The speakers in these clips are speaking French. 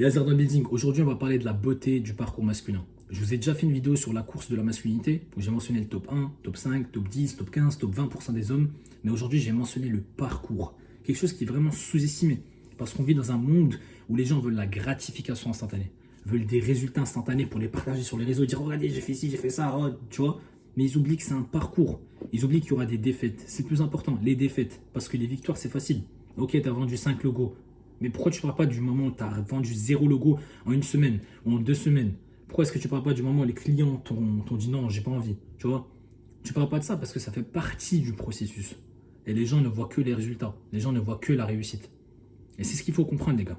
Et Hazard Building, aujourd'hui on va parler de la beauté du parcours masculin. Je vous ai déjà fait une vidéo sur la course de la masculinité, où j'ai mentionné le top 1, top 5, top 10, top 15, top 20% des hommes. Mais aujourd'hui j'ai mentionné le parcours, quelque chose qui est vraiment sous-estimé. Parce qu'on vit dans un monde où les gens veulent la gratification instantanée, veulent des résultats instantanés pour les partager sur les réseaux, dire regardez j'ai fait ci, j'ai fait ça, oh, tu vois. Mais ils oublient que c'est un parcours, ils oublient qu'il y aura des défaites. C'est le plus important, les défaites, parce que les victoires c'est facile. Ok, tu as vendu 5 logos. Mais pourquoi tu ne parles pas du moment où tu as vendu 0 logo en une semaine ou en 2 semaines? Pourquoi est-ce que tu ne parles pas du moment où les clients t'ont dit non, j'ai pas envie? Tu vois? Tu ne parles pas de ça parce que ça fait partie du processus. Et les gens ne voient que les résultats. Les gens ne voient que la réussite. Et c'est ce qu'il faut comprendre, les gars.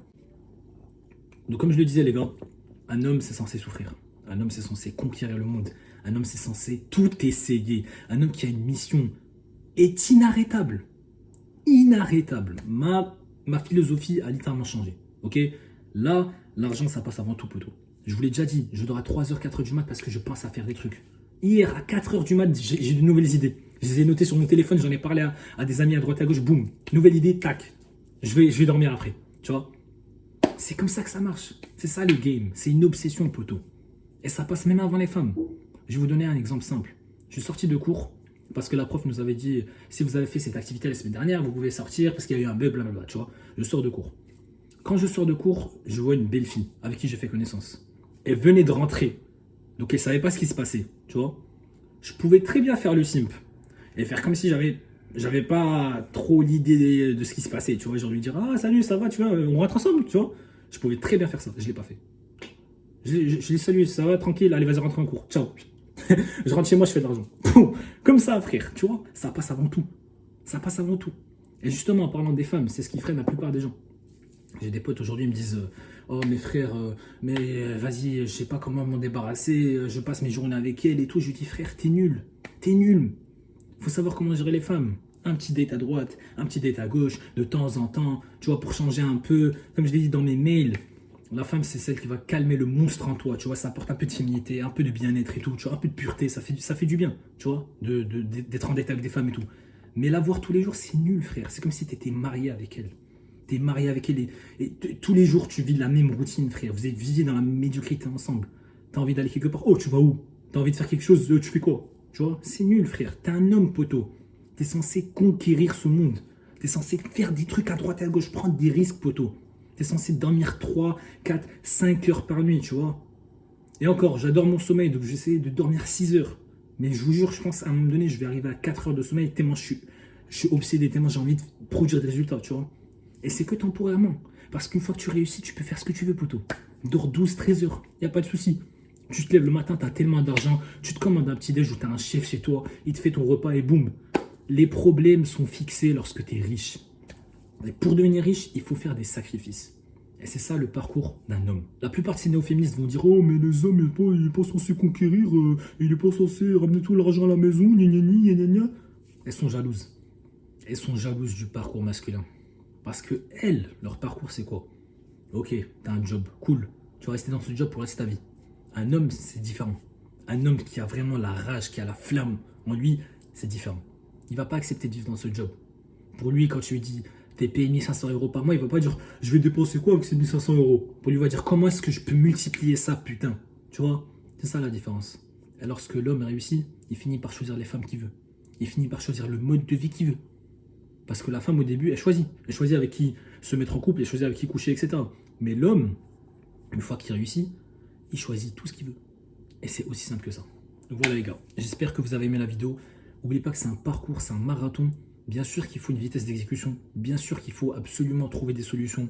Donc, comme je le disais, les gars, un homme, c'est censé souffrir. Un homme, c'est censé conquérir le monde. Un homme, c'est censé tout essayer. Un homme qui a une mission est inarrêtable. Inarrêtable. Ma philosophie a littéralement changé. Ok? Là, l'argent, ça passe avant tout, poteau. Je vous l'ai déjà dit, je dors à 3h, 4h du mat parce que je pense à faire des trucs. Hier, à 4h du mat, j'ai de nouvelles idées. Je les ai notées sur mon téléphone, j'en ai parlé à des amis à droite à gauche, boum, nouvelle idée, tac. Je vais dormir après, tu vois? C'est comme ça que ça marche. C'est ça le game. C'est une obsession, poteau. Et ça passe même avant les femmes. Je vais vous donner un exemple simple. Je suis sorti de cours parce que la prof nous avait dit si vous avez fait cette activité la semaine dernière, vous pouvez sortir parce qu'il y a eu un bug, blablabla, tu vois. Je sors de cours. Quand je sors de cours, je vois une belle fille avec qui j'ai fait connaissance. Elle venait de rentrer. Donc elle ne savait pas ce qui se passait, tu vois. Je pouvais très bien faire le simp et faire comme si j'avais pas trop l'idée de ce qui se passait, tu vois. Genre lui dire ah salut, ça va, tu vois, on rentre ensemble, tu vois. Je pouvais très bien faire ça, je l'ai pas fait. Je l'ai salué, ça va, tranquille, allez, vas-y, rentre en cours, ciao. Je rentre chez moi, je fais de l'argent. Comme ça, frère, tu vois, ça passe avant tout. Ça passe avant tout. Et justement, en parlant des femmes, c'est ce qui freine la plupart des gens. J'ai des potes aujourd'hui, ils me disent oh, mes frères, mais vas-y, je sais pas comment m'en débarrasser, je passe mes journées avec elle et tout. Je lui dis, frère, t'es nul. T'es nul. Faut savoir comment gérer les femmes. Un petit date à droite, un petit date à gauche, de temps en temps, tu vois, pour changer un peu. Comme je l'ai dit dans mes mails, la femme, c'est celle qui va calmer le monstre en toi, tu vois, ça apporte un peu de féminité, un peu de bien-être et tout, tu vois, un peu de pureté, ça fait du bien, tu vois, d'être en date avec des femmes et tout. Mais la voir tous les jours, c'est nul, frère. C'est comme si tu étais marié avec elle. Tu es marié avec elle et tous les jours, tu vis la même routine, frère. Vous êtes vivez dans la médiocrité ensemble. Tu as envie d'aller quelque part, oh, tu vas où? Tu as envie de faire quelque chose, tu fais quoi? Tu vois, c'est nul, frère. Tu es un homme, poteau. Tu es censé conquérir ce monde. Tu es censé faire des trucs à droite et à gauche, prendre des risques, poteau. Tu es censé dormir 3, 4, 5 heures par nuit, tu vois. Et encore, j'adore mon sommeil, donc j'essaie de dormir 6 heures. Mais je vous jure, je pense à un moment donné, je vais arriver à 4 heures de sommeil tellement je suis obsédé, tellement j'ai envie de produire des résultats, tu vois. Et c'est que temporairement. Parce qu'une fois que tu réussis, tu peux faire ce que tu veux, poteau. Dors 12, 13 heures, il n'y a pas de souci. Tu te lèves le matin, tu as tellement d'argent, tu te commandes un petit déj ou tu as un chef chez toi, il te fait ton repas et boum. Les problèmes sont fixés lorsque tu es riche. Et pour devenir riche, il faut faire des sacrifices. Et c'est ça le parcours d'un homme. La plupart de ces néo-féministes vont dire oh mais les hommes, il n'est pas censé conquérir, il n'est pas censé ramener tout l'argent à la maison, gna gna gna gna gna. Elles sont jalouses. Elles sont jalouses du parcours masculin. Parce que elles, leur parcours c'est quoi? Ok, t'as un job, cool. Tu vas rester dans ce job pour rester ta vie. Un homme, c'est différent. Un homme qui a vraiment la rage, qui a la flamme en lui, c'est différent. Il ne va pas accepter de vivre dans ce job. Pour lui, quand tu lui dis t'es payé 1500 euros par mois, il ne va pas dire je vais dépenser quoi avec ces 1500 euros. Pour lui, il va dire comment est-ce que je peux multiplier ça, putain. Tu vois? C'est ça la différence. Et lorsque l'homme réussit, il finit par choisir les femmes qu'il veut. Il finit par choisir le mode de vie qu'il veut. Parce que la femme, au début, elle choisit. Elle choisit avec qui se mettre en couple, elle choisit avec qui coucher, etc. Mais l'homme, une fois qu'il réussit, il choisit tout ce qu'il veut. Et c'est aussi simple que ça. Donc voilà les gars, j'espère que vous avez aimé la vidéo. N'oubliez pas que c'est un parcours, c'est un marathon. Bien sûr qu'il faut une vitesse d'exécution. Bien sûr qu'il faut absolument trouver des solutions.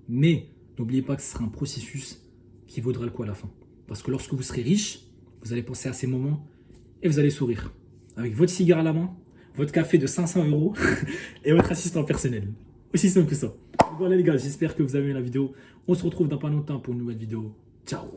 Mais n'oubliez pas que ce sera un processus qui vaudra le coup à la fin. Parce que lorsque vous serez riche, vous allez penser à ces moments et vous allez sourire. Avec votre cigare à la main, votre café de 500 euros et votre assistant personnel. Aussi simple que ça. Voilà les gars, j'espère que vous avez aimé la vidéo. On se retrouve dans pas longtemps pour une nouvelle vidéo. Ciao.